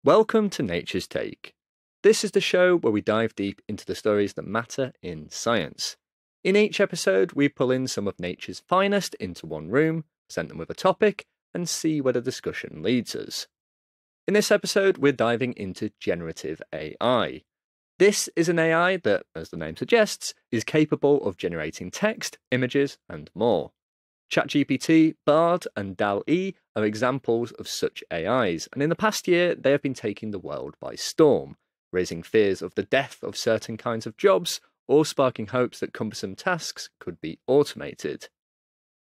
Welcome to Nature's Take. This is the show where we dive deep into the stories that matter in science. In each episode, we pull in some of nature's finest into one room, present them with a topic, and see where the discussion leads us. In this episode, we're diving into generative AI. This is an AI that, as the name suggests, is capable of generating text, images, and more. ChatGPT, Bard, and DALL-E are examples of such AIs, and in the past year, they have been taking the world by storm, raising fears of the death of certain kinds of jobs, or sparking hopes that cumbersome tasks could be automated.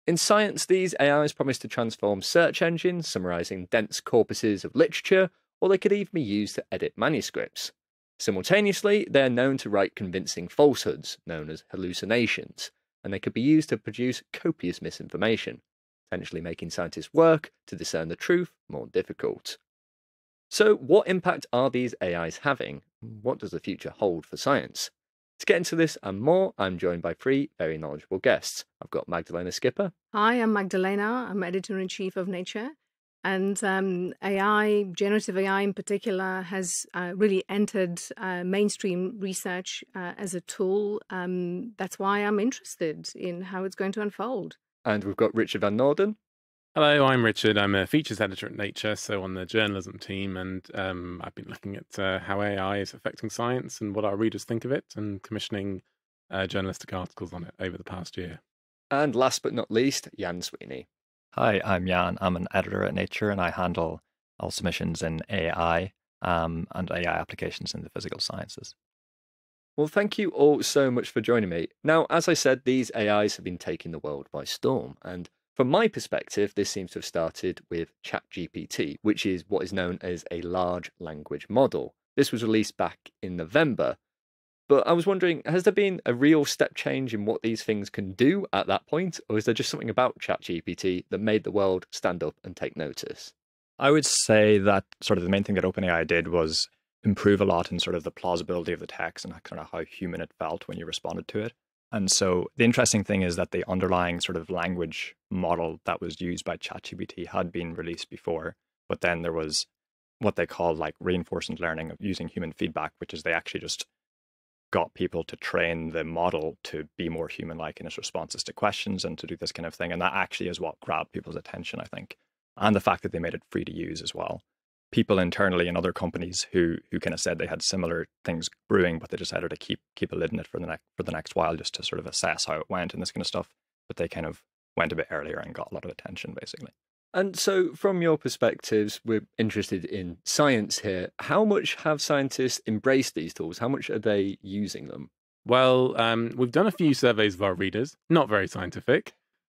In science, these AIs promise to transform search engines, summarizing dense corpuses of literature, or they could even be used to edit manuscripts. Simultaneously, they are known to write convincing falsehoods, known as hallucinations, and they could be used to produce copious misinformation, potentially making scientists' work to discern the truth more difficult. So, what impact are these AIs having? What does the future hold for science? To get into this and more, I'm joined by three very knowledgeable guests. I've got Magdalena Skipper. Hi, I'm Magdalena. I'm editor-in-chief of Nature. And AI, generative AI in particular, has really entered mainstream research as a tool. That's why I'm interested in how it's going to unfold. And we've got Richard Van Norden. Hello, I'm Richard. I'm a features editor at Nature, so on the journalism team, and I've been looking at how AI is affecting science and what our readers think of it, and commissioning journalistic articles on it over the past year. And last but not least, Jan Sweeney. Hi, I'm Jan. I'm an editor at Nature, and I handle all submissions in AI and AI applications in the physical sciences. Well, thank you all so much for joining me. Now, as I said, these AIs have been taking the world by storm, and from my perspective, this seems to have started with ChatGPT, which is what is known as a large language model. This was released back in November. But I was wondering, has there been a real step change in what these things can do at that point? Or is there just something about ChatGPT that made the world stand up and take notice? I would say that sort of the main thing that OpenAI did was improve a lot in sort of the plausibility of the text and kind of how human it felt when you responded to it. And so the interesting thing is that the underlying sort of language model that was used by ChatGPT had been released before, but then there was what they call like reinforcement learning of using human feedback, which is they actually just got people to train the model to be more human-like in its responses to questions and to do this kind of thing. And that actually is what grabbed people's attention, I think. And the fact that they made it free to use as well. People internally in other companies who kind of said they had similar things brewing, but they decided to keep a lid on it for the next while just to sort of assess how it went and this kind of stuff. But they kind of went a bit earlier and got a lot of attention, basically. And so, from your perspectives, we're interested in science here. How much have scientists embraced these tools? How much are they using them? Well, we've done a few surveys of our readers, not very scientific,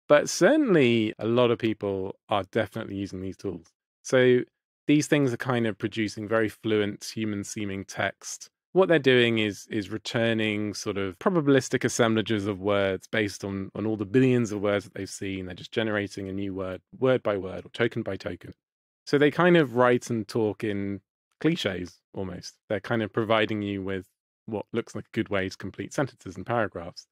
but certainly a lot of people are definitely using these tools. So these things are kind of producing very fluent, human-seeming text. What they're doing is returning sort of probabilistic assemblages of words based on all the billions of words that they've seen. They're just generating a new word by word, or token by token. So they kind of write and talk in cliches, almost. They're kind of providing you with what looks like a good way to complete sentences and paragraphs.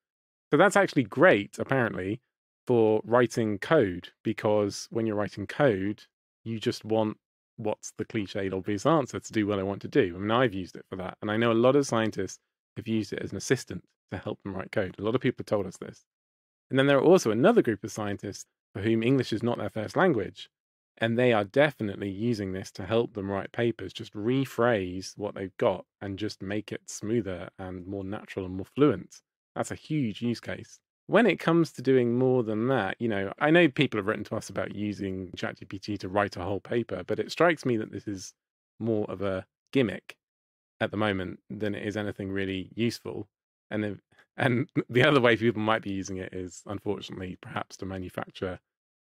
So that's actually great, apparently, for writing code, because when you're writing code, you just want what's the cliched obvious answer to do what I want to do. I mean, I've used it for that. And I know a lot of scientists have used it as an assistant to help them write code. A lot of people have told us this. And then there are also another group of scientists for whom English is not their first language. And they are definitely using this to help them write papers, just rephrase what they've got and just make it smoother and more natural and more fluent. That's a huge use case. When it comes to doing more than that, I know people have written to us about using ChatGPT to write a whole paper, but it strikes me that this is more of a gimmick at the moment than it is anything really useful. And the other way people might be using it is, unfortunately, perhaps to manufacture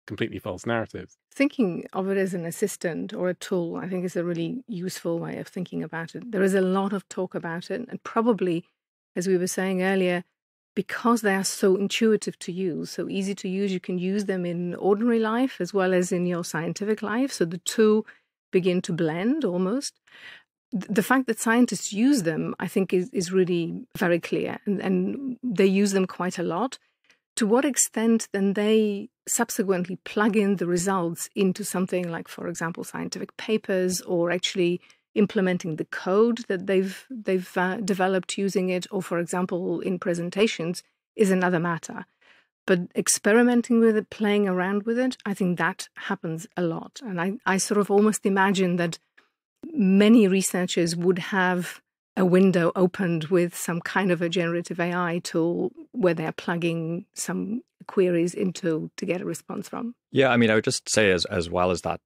completely false narratives. Thinking of it as an assistant or a tool, I think, is a really useful way of thinking about it. There is a lot of talk about it, and probably, as we were saying earlier, because they are so intuitive to use, so easy to use, you can use them in ordinary life as well as in your scientific life. So the two begin to blend almost. The fact that scientists use them, I think, is really very clear, and they use them quite a lot. To what extent then they subsequently plug in the results into something like, for example, scientific papers, or actually implementing the code that they've developed using it, or, for example, in presentations, is another matter. But experimenting with it, playing around with it, I think that happens a lot. And I sort of almost imagine that many researchers would have a window opened with some kind of a generative AI tool where they're plugging some queries into to get a response from. Yeah, I mean, I would just say as well as that,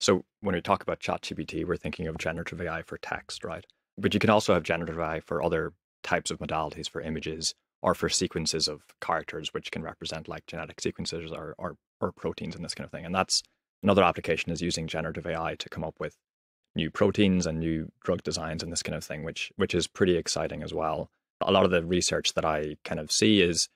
so when we talk about ChatGPT, we're thinking of generative AI for text, right? But you can also have generative AI for other types of modalities, for images or for sequences of characters, which can represent like genetic sequences or proteins and this kind of thing. And that's another application, is using generative AI to come up with new proteins and new drug designs and this kind of thing, which is pretty exciting as well. A lot of the research that I kind of see is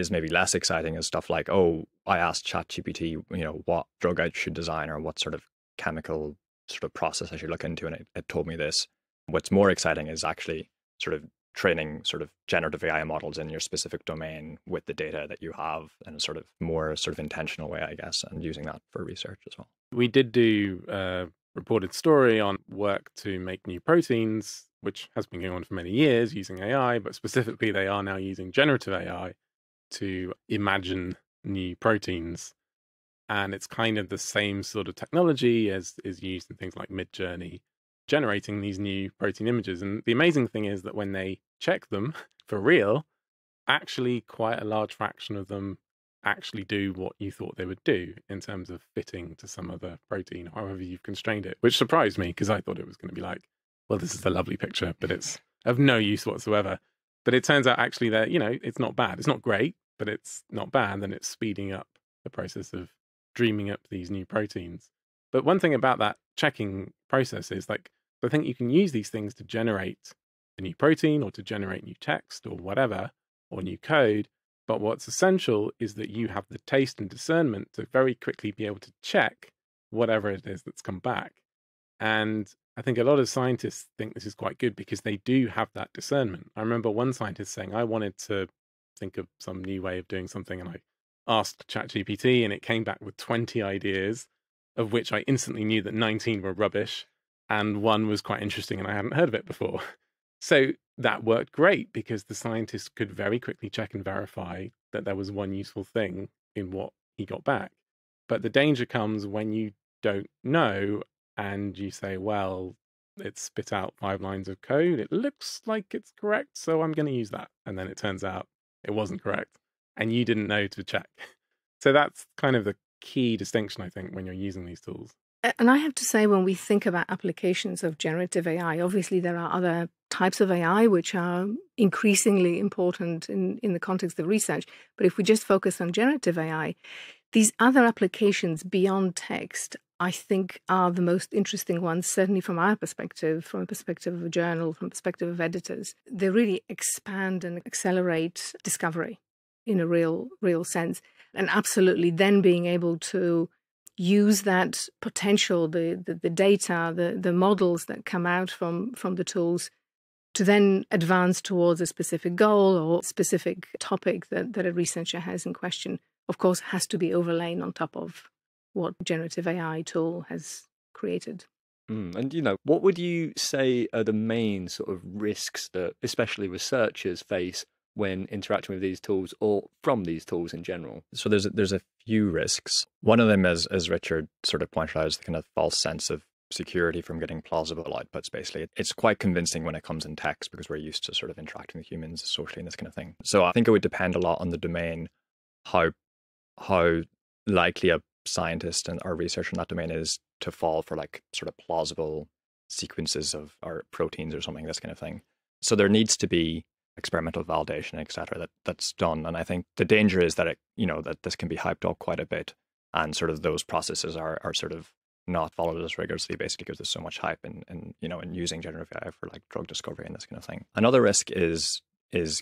maybe less exciting, as stuff like, oh, I asked ChatGPT, what drug I should design or what sort of chemical sort of process I should look into, and it told me this. What's more exciting is actually sort of training sort of generative AI models in your specific domain with the data that you have in a sort of more sort of intentional way, I guess, and using that for research as well. We did do reported story on work to make new proteins, which has been going on for many years using AI, but specifically they are now using generative AI to imagine new proteins. And it's kind of the same sort of technology as is used in things like Midjourney, generating these new protein images. And the amazing thing is that when they check them for real, actually quite a large fraction of them actually do what you thought they would do in terms of fitting to some other protein, however you've constrained it, which surprised me because I thought it was going to be like, well, this is a lovely picture, but it's of no use whatsoever. But it turns out actually that, it's not bad. It's not great, but it's not bad. And it's speeding up the process of dreaming up these new proteins. But one thing about that checking process is I think you can use these things to generate a new protein or to generate new text or whatever, or new code. But what's essential is that you have the taste and discernment to very quickly be able to check whatever it is that's come back. And I think a lot of scientists think this is quite good because they do have that discernment. I remember one scientist saying, I wanted to think of some new way of doing something, and I asked ChatGPT and it came back with 20 ideas, of which I instantly knew that 19 were rubbish and one was quite interesting and I hadn't heard of it before. So that worked great because the scientist could very quickly check and verify that there was one useful thing in what he got back. But the danger comes when you don't know and you say, well, it spit out 5 lines of code. It looks like it's correct, so I'm going to use that. And then it turns out it wasn't correct and you didn't know to check. So that's kind of the key distinction, I think, when you're using these tools. And I have to say, when we think about applications of generative AI, obviously there are other types of AI which are increasingly important in the context of research. But if we just focus on generative AI, these other applications beyond text, I think, are the most interesting ones, certainly from our perspective, from a perspective of a journal, from a perspective of editors. They really expand and accelerate discovery in a real sense. And absolutely then being able to use that potential, the data, the models that come out from the tools to then advance towards a specific goal or specific topic that a researcher has in question, of course, has to be overlain on top of what generative AI tool has created. And, what would you say are the main sort of risks that especially researchers face when interacting with these tools or from these tools in general? So there's a few risks. One of them, as Richard sort of pointed out, is the kind of false sense of security from getting plausible outputs. Basically, it's quite convincing when it comes in text because we're used to sort of interacting with humans socially and this kind of thing. So I think it would depend a lot on the domain, how likely a scientist and or researcher in that domain is to fall for like sort of plausible sequences of or proteins or something, this kind of thing. So there needs to be experimental validation, etc. That's done. And I think the danger is that that this can be hyped up quite a bit, and sort of those processes are sort of not followed as rigorously, basically because there's so much hype in using generative AI for like drug discovery and this kind of thing. Another risk is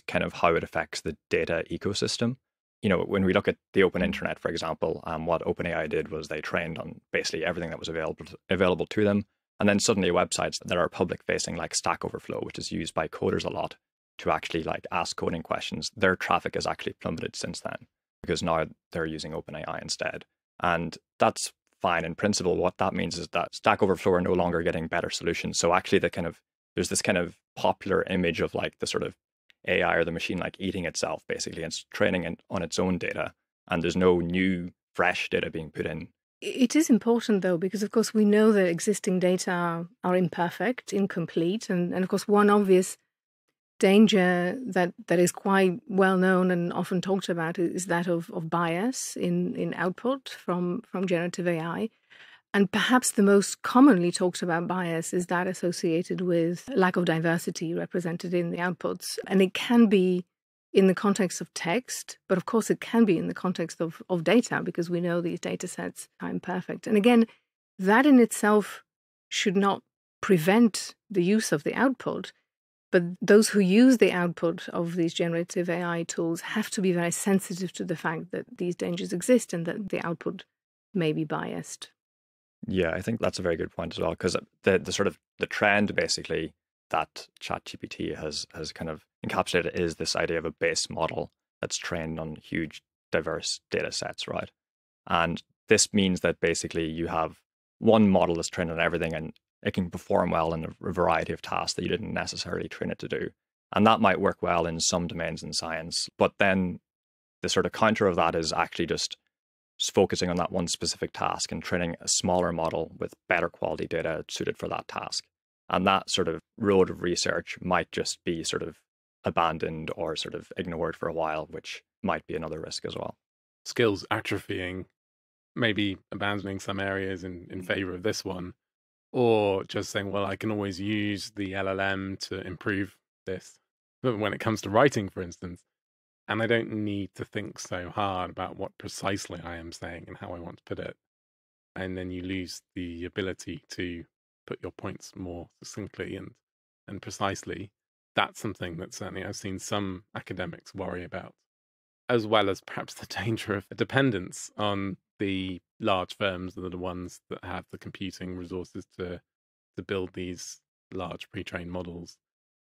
kind of how it affects the data ecosystem. When we look at the open internet, for example, what OpenAI did was they trained on basically everything that was available to them. And then suddenly websites that are public facing, like Stack Overflow, which is used by coders a lot to actually like ask coding questions, their traffic has actually plummeted since then. because now they're using OpenAI instead. And that's fine in principle. What that means is that Stack Overflow are no longer getting better solutions. So actually there's this kind of popular image of like the sort of AI or the machine like eating itself, basically, and it's training on its own data. And there's no new, fresh data being put in. It is important, though, because, of course, we know that existing data are imperfect, incomplete. And of course, one obvious danger that is quite well known and often talked about is that of bias in output from generative AI. And perhaps the most commonly talked about bias is that associated with lack of diversity represented in the outputs. And it can be in the context of text, but of course it can be in the context of data, because we know these data sets are imperfect. And again, that in itself should not prevent the use of the output, but those who use the output of these generative AI tools have to be very sensitive to the fact that these dangers exist and that the output may be biased. Yeah, I think that's a very good point as well, because the sort of the trend basically that ChatGPT has kind of encapsulated is this idea of a base model that's trained on huge diverse data sets, right? And this means that basically you have one model that's trained on everything and it can perform well in a variety of tasks that you didn't necessarily train it to do. And that might work well in some domains in science, but then the sort of counter of that is actually just focusing on that one specific task and training a smaller model with better quality data suited for that task. And that sort of road of research might just be sort of abandoned or sort of ignored for a while, which might be another risk as well. Skills atrophying, maybe abandoning some areas in favor of this one, or just saying, well, I can always use the LLM to improve this. But when it comes to writing, for instance, and I don't need to think so hard about what precisely I am saying and how I want to put it. And then you lose the ability to put your points more succinctly and precisely. That's something that certainly I've seen some academics worry about, as well as perhaps the danger of a dependence on the large firms that are the ones that have the computing resources to build these large pre-trained models.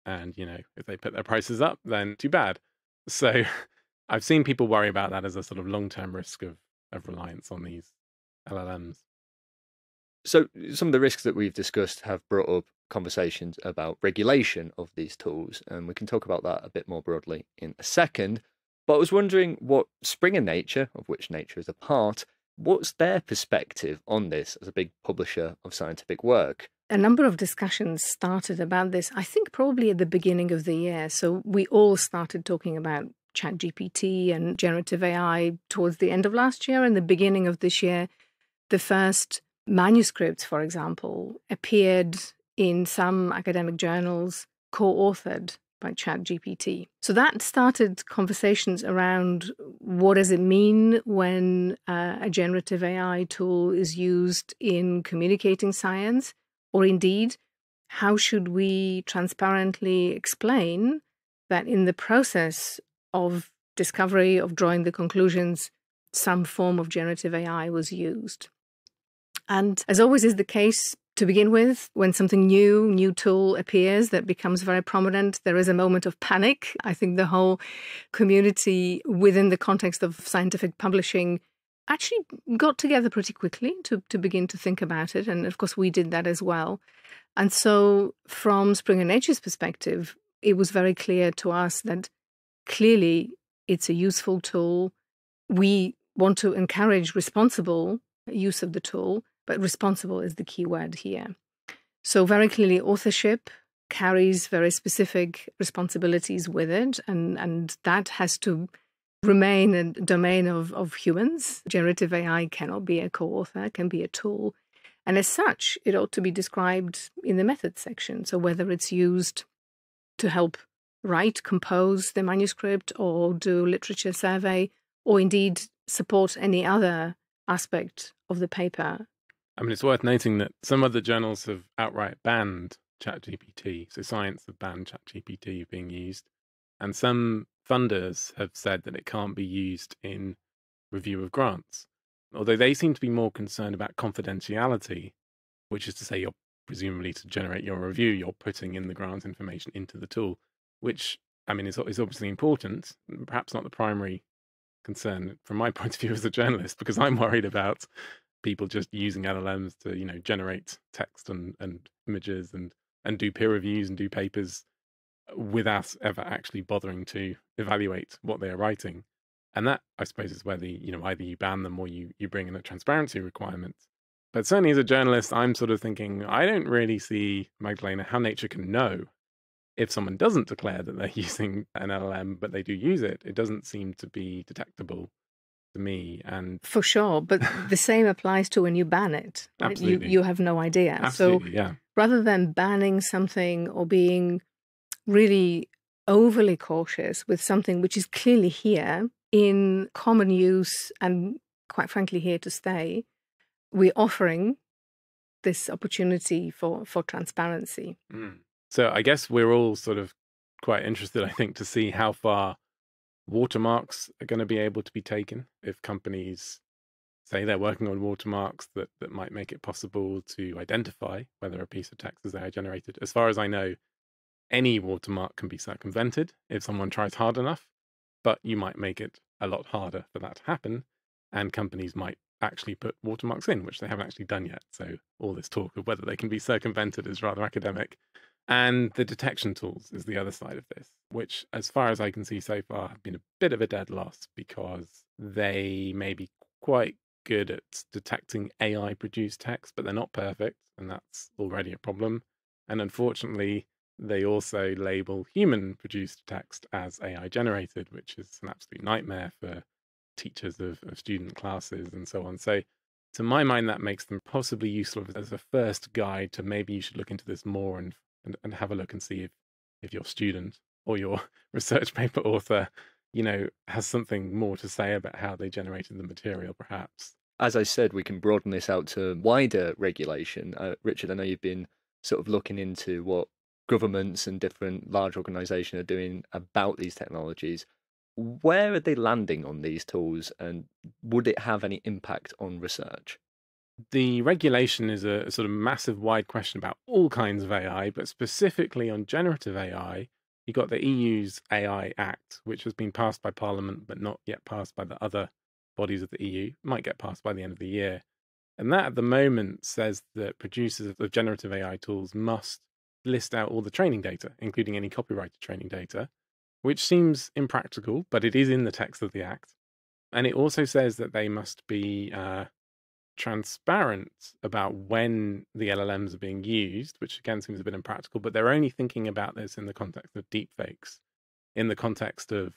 And, if they put their prices up, then too bad. So I've seen people worry about that as a sort of long-term risk of reliance on these LLMs. So some of the risks that we've discussed have brought up conversations about regulation of these tools, and we can talk about that a bit more broadly in a second. But I was wondering what Springer Nature, of which Nature is a part, what's their perspective on this as a big publisher of scientific work? A number of discussions started about this, I think probably at the beginning of the year. So we all started talking about ChatGPT and generative AI towards the end of last year and the beginning of this year. The first manuscripts, for example, appeared in some academic journals co-authored by ChatGPT. So that started conversations around what does it mean when a generative AI tool is used in communicating science, or indeed, how should we transparently explain that in the process of discovery, of drawing the conclusions, some form of generative AI was used. And as always is the case, to begin with, when something new tool appears that becomes very prominent, there is a moment of panic. I think the whole community within the context of scientific publishing actually got together pretty quickly to begin to think about it. And of course, we did that as well. And so from Springer Nature's perspective, it was very clear to us that clearly it's a useful tool. We want to encourage responsible use of the tool, but responsible is the key word here. So very clearly, authorship carries very specific responsibilities with it, and that has to remain a domain of humans. Generative AI cannot be a co-author, can be a tool. And as such, it ought to be described in the methods section. So whether it's used to help write, compose the manuscript, or do literature survey, or indeed support any other aspect of the paper. I mean, it's worth noting that some other journals have outright banned ChatGPT. So Science have banned ChatGPT being used. And some funders have said that it can't be used in review of grants. Although they seem to be more concerned about confidentiality, which is to say you're presumably to generate your review, you're putting in the grant information into the tool, which, I mean, is obviously important, perhaps not the primary concern from my point of view as a journalist, because I'm worried about people just using LLMs to, generate text and images and do peer reviews and do papers without ever actually bothering to evaluate what they are writing. And that, I suppose, is where either you ban them or you bring in a transparency requirement. But certainly as a journalist, I'm sort of thinking, I don't really see, Magdalena, how Nature can know if someone doesn't declare that they're using an LLM, but they do use it. It doesn't seem to be detectable to me. And for sure, but the same applies to when you ban it. Right? Absolutely. You have no idea. Absolutely, so yeah. rather than banning something or being really overly cautious with something which is clearly here in common use and quite frankly here to stay, we're offering this opportunity for transparency. So I guess we're all sort of quite interested, I think, to see how far watermarks are going to be able to be taken. If companies say they're working on watermarks that might make it possible to identify whether a piece of text is AI generated. As far as I know, any watermark can be circumvented if someone tries hard enough, but you might make it a lot harder for that to happen, and companies might actually put watermarks in, which they haven't actually done yet. So all this talk of whether they can be circumvented is rather academic. And the detection tools is the other side of this, which, as far as I can see so far, have been a bit of a dead loss because they may be quite good at detecting AI-produced text, but they're not perfect, and that's already a problem. And unfortunately, they also label human-produced text as AI-generated, which is an absolute nightmare for teachers of student classes and so on. So to my mind, that makes them possibly useful as a first guide to maybe you should look into this more and have a look and see if your student or your research paper author, has something more to say about how they generated the material, perhaps. As I said, we can broaden this out to wider regulation. Richard, I know you've been sort of looking into what governments and different large organizations are doing about these technologies. Where are they landing on these tools, and would it have any impact on research? The regulation is a sort of massive, wide question about all kinds of AI, but specifically on generative AI, you've got the EU's AI Act, which has been passed by Parliament, but not yet passed by the other bodies of the EU. It might get passed by the end of the year. And that, at the moment, says that producers of generative AI tools must list out all the training data, including any copyrighted training data, which seems impractical, but it is in the text of the Act. And it also says that they must be transparent about when the LLMs are being used, which again seems a bit impractical, but they're only thinking about this in the context of deepfakes, in the context of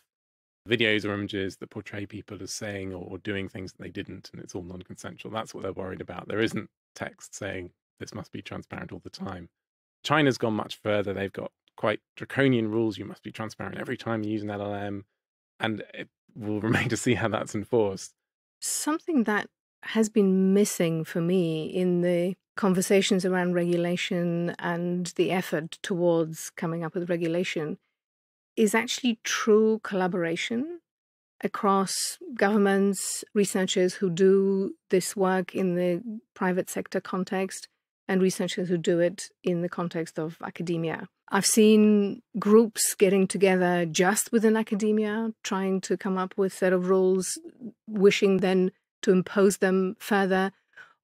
videos or images that portray people as saying or doing things that they didn't, and it's all non-consensual. That's what they're worried about. There isn't text saying this must be transparent all the time. China's gone much further. They've got quite draconian rules. You must be transparent every time you use an LLM, and it will remain to see how that's enforced. Something that has been missing for me in the conversations around regulation and the effort towards coming up with regulation is actually true collaboration across governments, researchers who do this work in the private sector context, and researchers who do it in the context of academia. I've seen groups getting together just within academia, trying to come up with a set of rules, wishing then to impose them further,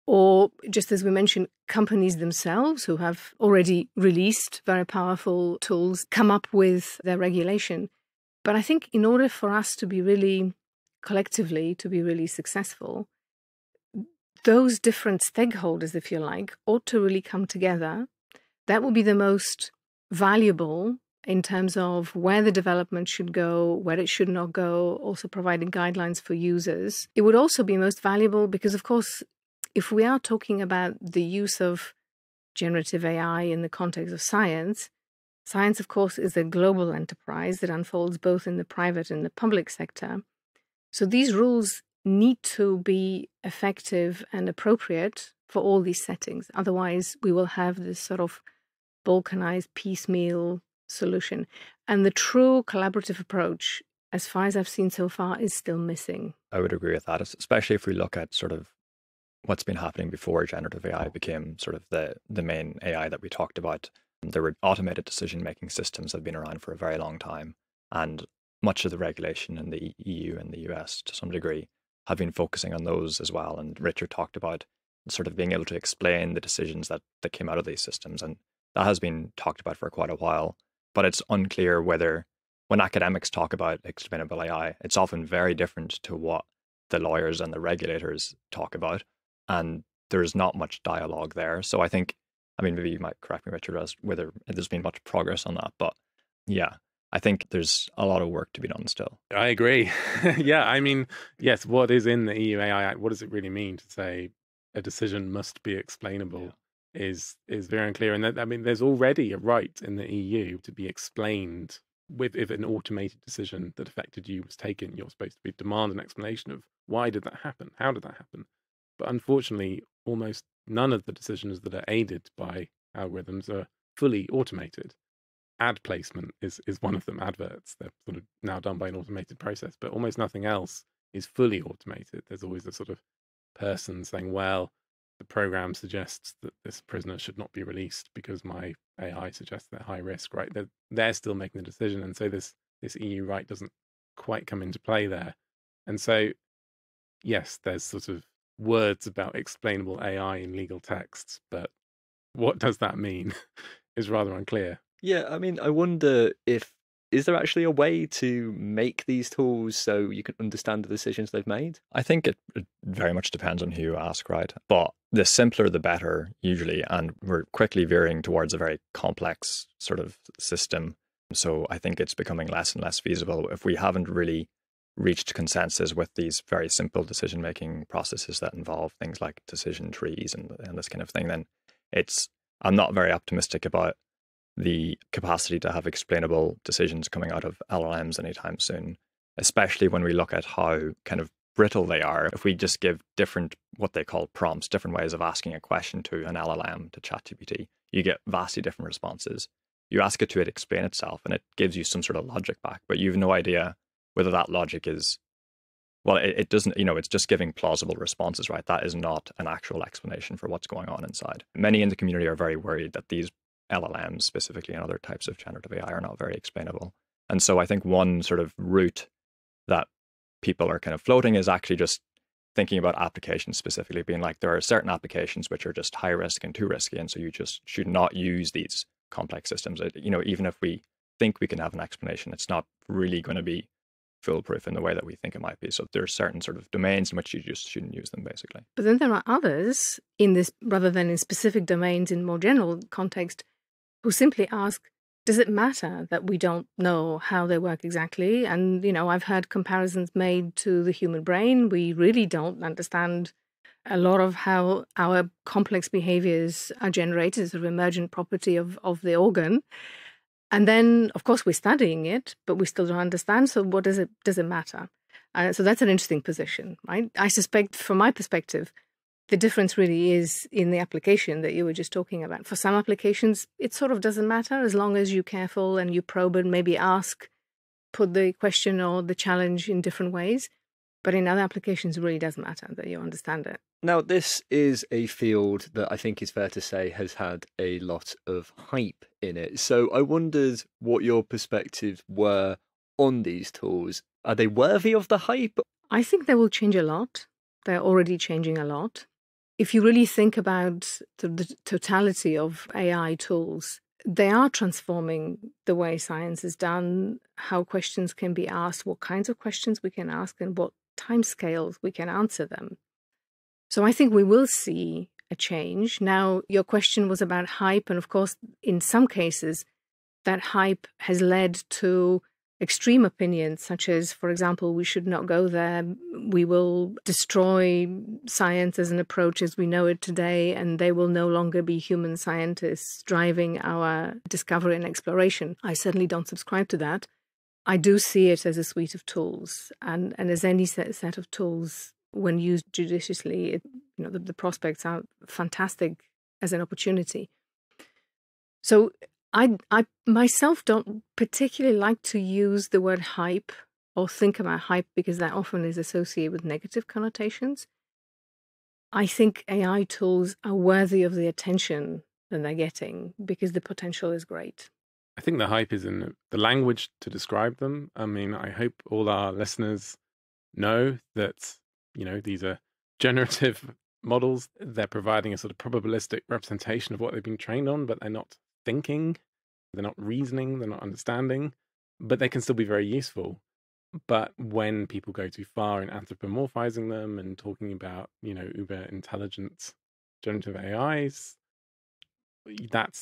or just as we mentioned, companies themselves who have already released very powerful tools come up with their regulation. But I think in order for us to be really collectively, to be really successful, those different stakeholders, if you like, ought to really come together. That will be the most valuable in terms of where the development should go, where it should not go, also providing guidelines for users. It would also be most valuable because, of course, if we are talking about the use of generative AI in the context of science, science, of course, is a global enterprise that unfolds both in the private and the public sector. So these rules need to be effective and appropriate for all these settings. Otherwise, we will have this sort of balkanized, piecemeal solution. And the true collaborative approach, as far as I've seen so far, is still missing. I would agree with that, especially if we look at sort of what's been happening before generative AI became sort of the main AI that we talked about. There were automated decision-making systems that have been around for a very long time. And much of the regulation in the EU and the US to some degree have been focusing on those as well. And Richard talked about sort of being able to explain the decisions that came out of these systems. And that has been talked about for quite a while. But it's unclear whether, when academics talk about explainable AI, it's often very different to what the lawyers and the regulators talk about. And there's not much dialogue there. So I think, I mean, maybe you might correct me, Richard, as whether there's been much progress on that. But yeah, I think there's a lot of work to be done still. I agree. Yeah, I mean, yes, what is in the EU AI Act? What does it really mean to say a decision must be explainable? Is very unclear. And that, I mean, there's already a right in the EU to be explained. If an automated decision that affected you was taken, you're supposed to demand an explanation of why did that happen? How did that happen? But unfortunately, almost none of the decisions that are aided by algorithms are fully automated. Ad placement is one of them. Adverts, they're sort of now done by an automated process, but almost nothing else is fully automated. There's always a sort of person saying, well, the program suggests that this prisoner should not be released because my AI suggests they're high risk, right? They're still making the decision. And so this EU right doesn't quite come into play there. And so, yes, there's sort of words about explainable AI in legal texts, but what does that mean is rather unclear. Yeah, I mean, I wonder is there actually a way to make these tools so you can understand the decisions they've made? I think it very much depends on who you ask, right? But the simpler, the better, usually. And we're quickly veering towards a very complex sort of system. So I think it's becoming less and less feasible if we haven't really reached consensus with these very simple decision-making processes that involve things like decision trees and this kind of thing. Then I'm not very optimistic about the capacity to have explainable decisions coming out of LLMs anytime soon, especially when we look at how kind of brittle they are. If we just give different, what they call prompts, different ways of asking a question to an LLM, to ChatGPT, you get vastly different responses. You ask it to explain itself and it gives you some sort of logic back, but you have no idea whether that logic is, well, it doesn't, it's just giving plausible responses, right? That is not an actual explanation for what's going on inside. Many in the community are very worried that these LLMs specifically and other types of generative AI are not very explainable. And so I think one sort of route that people are kind of floating is actually just thinking about applications specifically, being like, there are certain applications which are just high risk and too risky. And so you just should not use these complex systems. Even if we think we can have an explanation, it's not really going to be foolproof in the way that we think it might be. So there are certain sort of domains in which you just shouldn't use them, basically. But then there are others in this, rather than in specific domains in more general context, who simply ask, does it matter that we don't know how they work exactly? And, I've heard comparisons made to the human brain. We really don't understand a lot of how our complex behaviors are generated as an emergent property of the organ. And then, of course, we're studying it, but we still don't understand. So what does it matter? So that's an interesting position, right? I suspect, from my perspective, the difference really is in the application that you were just talking about. For some applications, it sort of doesn't matter as long as you're careful and you probe and maybe ask, put the question or the challenge in different ways. But in other applications, it really doesn't matter that you understand it. Now, this is a field that I think is fair to say has had a lot of hype in it. So I wondered what your perspectives were on these tools. Are they worthy of the hype? I think they will change a lot. They're already changing a lot. If you really think about the totality of AI tools, they are transforming the way science is done, how questions can be asked, what kinds of questions we can ask, and what timescales we can answer them. So I think we will see a change. Now, your question was about hype, and of course, in some cases, that hype has led to extreme opinions, such as, for example, we should not go there, we will destroy science as an approach as we know it today, and they will no longer be human scientists driving our discovery and exploration. I certainly don't subscribe to that. I do see it as a suite of tools, and as any set of tools, when used judiciously, the prospects are fantastic as an opportunity. So I myself don't particularly like to use the word hype or think about hype because that often is associated with negative connotations. I think AI tools are worthy of the attention that they're getting because the potential is great. I think the hype is in the language to describe them. I mean, I hope all our listeners know that, these are generative models. They're providing a sort of probabilistic representation of what they've been trained on, but they're not thinking, they're not reasoning, they're not understanding, but they can still be very useful. But when people go too far in anthropomorphizing them and talking about, uber intelligent generative AIs, that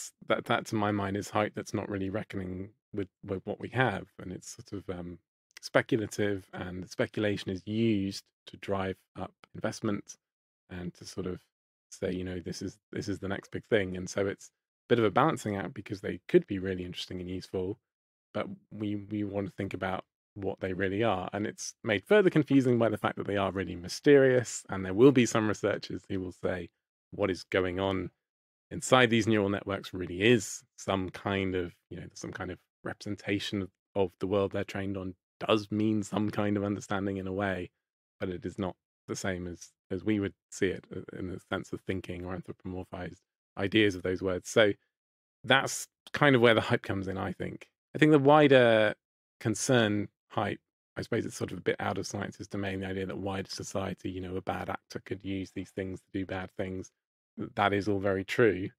to my mind is hype that's not really reckoning with what we have, and it's sort of speculative, and the speculation is used to drive up investment and to sort of say, this is the next big thing. And so it's a bit of a balancing act, because they could be really interesting and useful, but we want to think about what they really are. And it's made further confusing by the fact that they are really mysterious, and there will be some researchers who will say what is going on inside these neural networks really is some kind of representation of the world they're trained on, does mean some kind of understanding in a way, but it is not the same as we would see it in the sense of thinking or anthropomorphized ideas of those words. So that's kind of where the hype comes in, I think. I think the wider concern hype, I suppose it's sort of a bit out of science's domain, the idea that wider society, a bad actor could use these things to do bad things. That is all very true.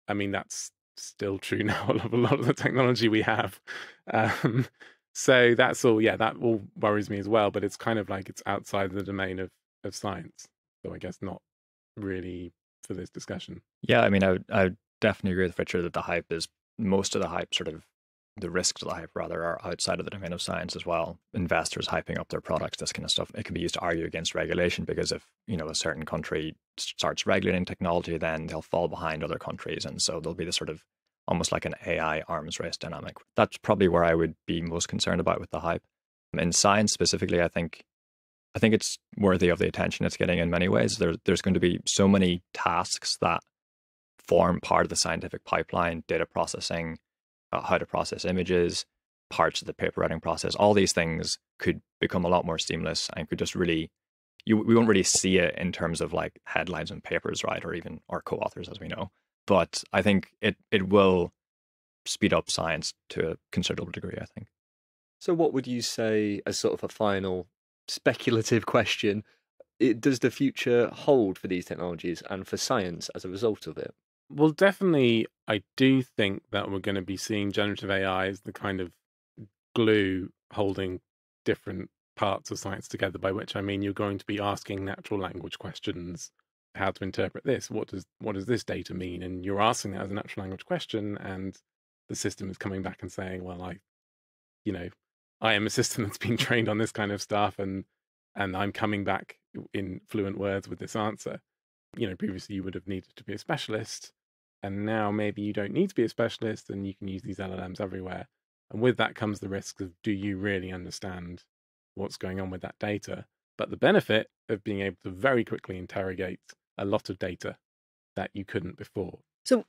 I mean, that's still true now of a lot of the technology we have. So that's all, that all worries me as well, but it's kind of like it's outside the domain of science. So I guess not really for this discussion. Yeah, I mean, I would definitely agree with Richard that most of the hype, sort of the risks of the hype rather, are outside of the domain of science as well. Investors hyping up their products, this kind of stuff, it can be used to argue against regulation, because if, a certain country starts regulating technology, then they'll fall behind other countries. And so there'll be this sort of almost like an AI arms race dynamic. That's probably where I would be most concerned about with the hype. In science specifically, I think it's worthy of the attention it's getting in many ways. There's going to be so many tasks that form part of the scientific pipeline: data processing, how to process images, parts of the paper writing process. All these things could become a lot more seamless, and could just really, we won't really see it in terms of like headlines and papers, right? Or even our co-authors, as we know. But I think it will speed up science to a considerable degree, I think. So what would you say, as sort of a final speculative question, does the future hold for these technologies and for science as a result of it? Well, definitely, I do think that we're going to be seeing generative AI as the kind of glue holding different parts of science together, by which I mean you're going to be asking natural language questions, how to interpret this, what does this data mean? And you're asking that as a natural language question, and the system is coming back and saying, well, I am a system that's been trained on this kind of stuff, and I'm coming back in fluent words with this answer. Previously you would have needed to be a specialist, and now maybe you don't need to be a specialist, and you can use these LLMs everywhere. And with that comes the risk of, do you really understand what's going on with that data? But the benefit of being able to very quickly interrogate a lot of data that you couldn't before. So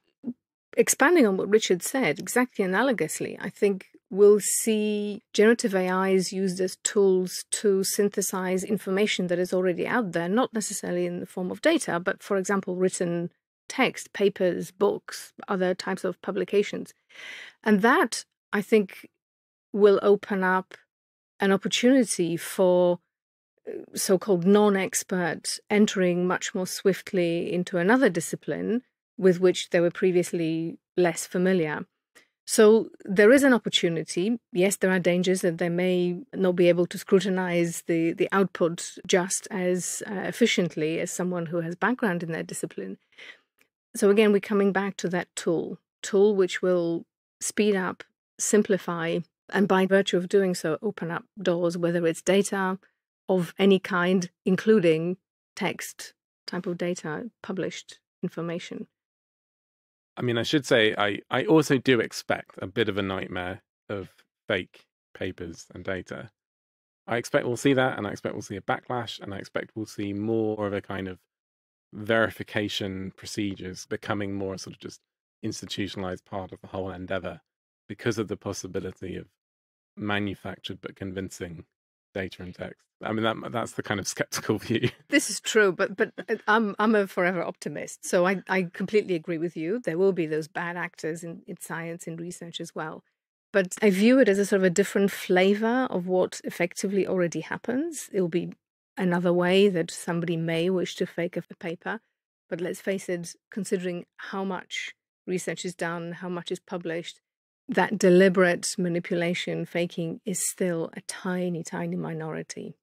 expanding on what Richard said, exactly analogously, I think we'll see generative AIs used as tools to synthesize information that is already out there, not necessarily in the form of data, but, for example, written text, papers, books, other types of publications. And that, I think, will open up an opportunity for so-called non-experts entering much more swiftly into another discipline with which they were previously less familiar. So there is an opportunity. Yes, there are dangers that they may not be able to scrutinize the output just as efficiently as someone who has background in their discipline. So again, we're coming back to that tool which will speed up, simplify, and by virtue of doing so, open up doors, whether it's data of any kind, including text type of data, published information. I mean, I should say, I also do expect a bit of a nightmare of fake papers and data. I expect we'll see that, and I expect we'll see a backlash, and I expect we'll see more of a kind of verification procedures becoming more sort of just institutionalized part of the whole endeavor, because of the possibility of manufactured but convincing data and text. I mean, that's the kind of skeptical view. This is true, but I'm a forever optimist. So I completely agree with you. There will be those bad actors in science, in research as well. But I view it as a sort of a different flavor of what effectively already happens. It will be another way that somebody may wish to fake a paper. But let's face it, considering how much research is done, how much is published, that deliberate manipulation, faking is still a tiny, tiny minority.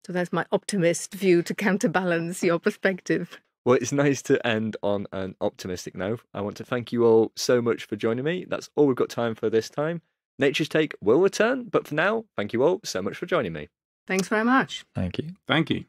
So that's my optimist view to counterbalance your perspective. Well, it's nice to end on an optimistic note. I want to thank you all so much for joining me. That's all we've got time for this time. Nature's Take will return, but for now, thank you all so much for joining me. Thanks very much. Thank you. Thank you.